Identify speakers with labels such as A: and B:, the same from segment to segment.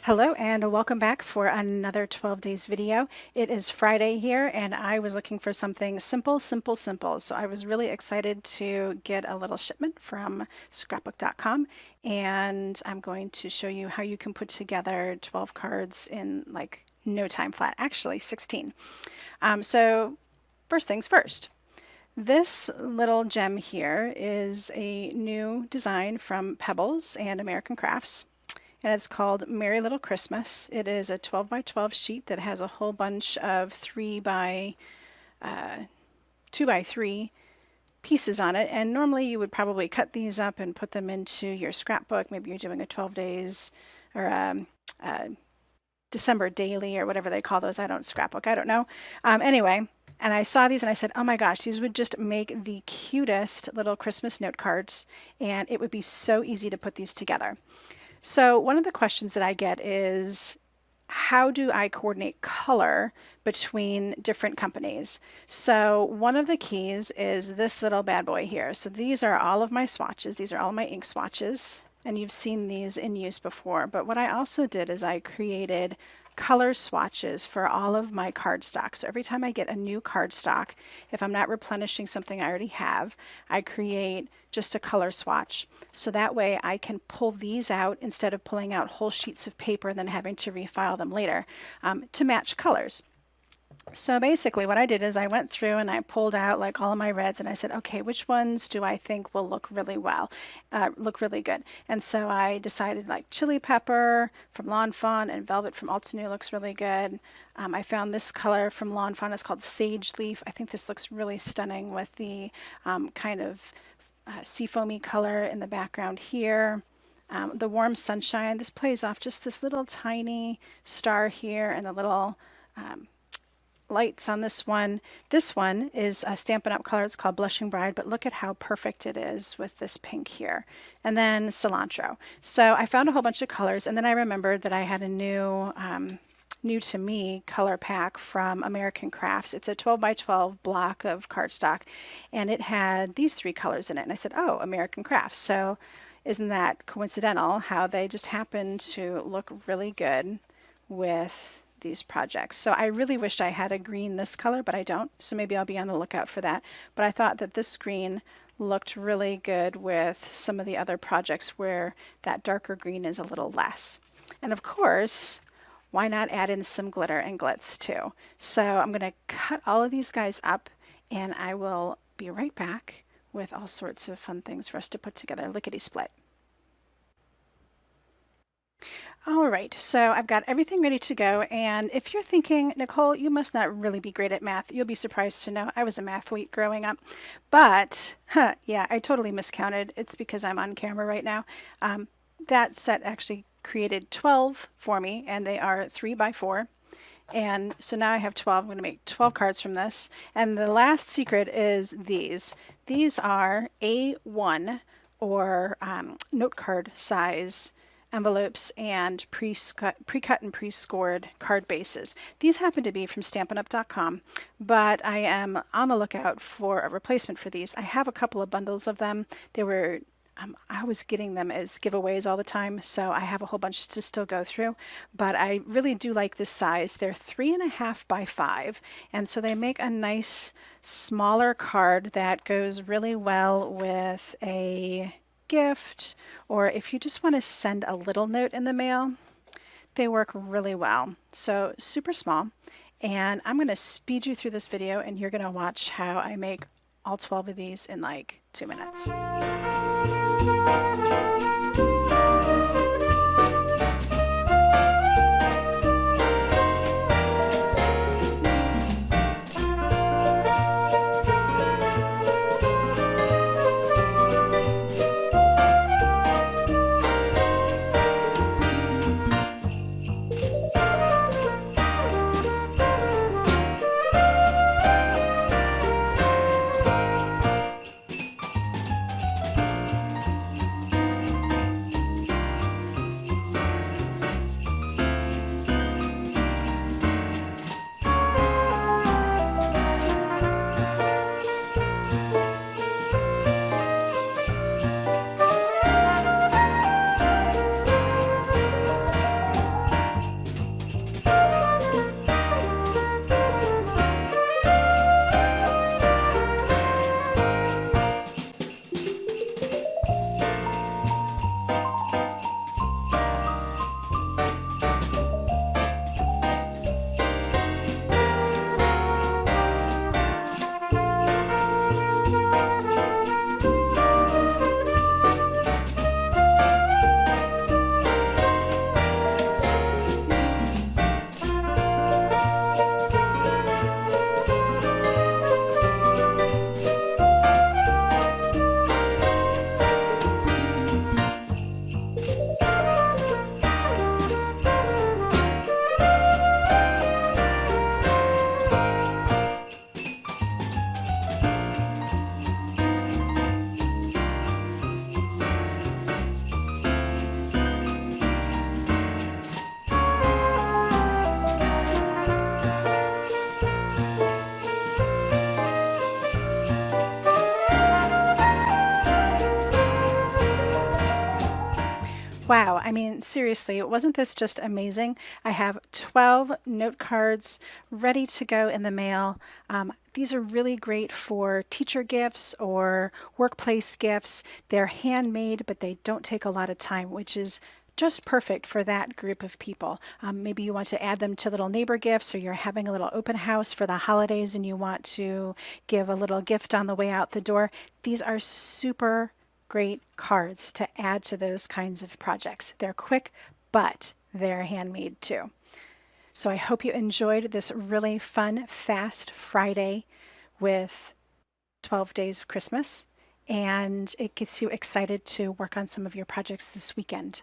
A: Hello and welcome back for another 12 days video. It is Friday here and I was looking for something simple. So I was really excited to get a little shipment from scrapbook.com, and I'm going to show you how you can put together 12 cards in like no time flat, actually 16. So first things first. This little gem here is a new design from Pebbles and American Crafts, and it's called Merry Little Christmas. It is a 12 by 12 sheet that has a whole bunch of 2 by 3 pieces on it, and normally you would probably cut these up and put them into your scrapbook. Maybe you're doing a 12 days or December daily or whatever they call those. I don't scrapbook, I don't know. Anyway, and I saw these and I said, oh my gosh, these would just make the cutest little Christmas note cards, and it would be so easy to put these together. So one of the questions that I get is, how do I coordinate color between different companies? So one of the keys is this little bad boy here. So these are all of my swatches. These are all my ink swatches, and you've seen these in use before. But what I also did is I created color swatches for all of my cardstock. So every time I get a new cardstock, if I'm not replenishing something I already have, I create just a color swatch. So that way I can pull these out instead of pulling out whole sheets of paper and then having to refile them later to match colors. So basically what I did is I went through and I pulled out like all of my reds, and I said, okay, which ones do I think will look really well, look really good? And so I decided like chili pepper from Lawn Fawn and velvet from Altenew looks really good. I found this color from Lawn Fawn. It's called Sage Leaf. I think this looks really stunning with the kind of seafoamy color in the background here. The Warm Sunshine, this plays off just this little tiny star here and the little lights on this one. This one is a Stampin' Up! Color. It's called Blushing Bride, but look at how perfect it is with this pink here. And then Cilantro. So I found a whole bunch of colors, and then I remembered that I had a new to me color pack from American Crafts. It's a 12 by 12 block of cardstock, and it had these 3 colors in it. And I said, oh, American Crafts. So isn't that coincidental how they just happen to look really good with these projects? So I really wished I had a green this color, but I don't, so maybe I'll be on the lookout for that. But I thought that this green looked really good with some of the other projects where that darker green is a little less. And of course, why not add in some glitter and glitz too? So I'm going to cut all of these guys up, and I will be right back with all sorts of fun things for us to put together lickety split. All right, so I've got everything ready to go, and if you're thinking, Nicole, you must not really be great at math, you'll be surprised to know I was a mathlete growing up. But, yeah, I totally miscounted. It's because I'm on camera right now. That set actually created 12 for me, and they are 3 by 4. And so now I have 12. I'm going to make 12 cards from this. And the last secret is these. These are A1 or note card size envelopes and pre-cut and pre-scored card bases. These happen to be from StampinUp.com, but I am on the lookout for a replacement for these. I have a couple of bundles of them. They were I was getting them as giveaways all the time, so I have a whole bunch to still go through, but I really do like this size. They're 3.5 by 5, and so they make a nice smaller card that goes really well with a gift, or if you just want to send a little note in the mail, they work really well. So super small, and I'm going to speed you through this video, and you're going to watch how I make all 12 of these in like 2 minutes. Wow, I mean, seriously, wasn't this just amazing? I have 12 note cards ready to go in the mail. These are really great for teacher gifts or workplace gifts. They're handmade, but they don't take a lot of time, which is just perfect for that group of people. Maybe you want to add them to little neighbor gifts, or you're having a little open house for the holidays and you want to give a little gift on the way out the door. These are super great cards to add to those kinds of projects. They're quick, but they're handmade too. So I hope you enjoyed this really fun, fast Friday with 12 days of Christmas, and it gets you excited to work on some of your projects this weekend.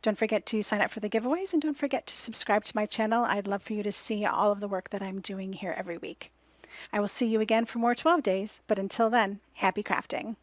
A: Don't forget to sign up for the giveaways and don't forget to subscribe to my channel. I'd love for you to see all of the work that I'm doing here every week. I will see you again for more 12 days, but until then, happy crafting.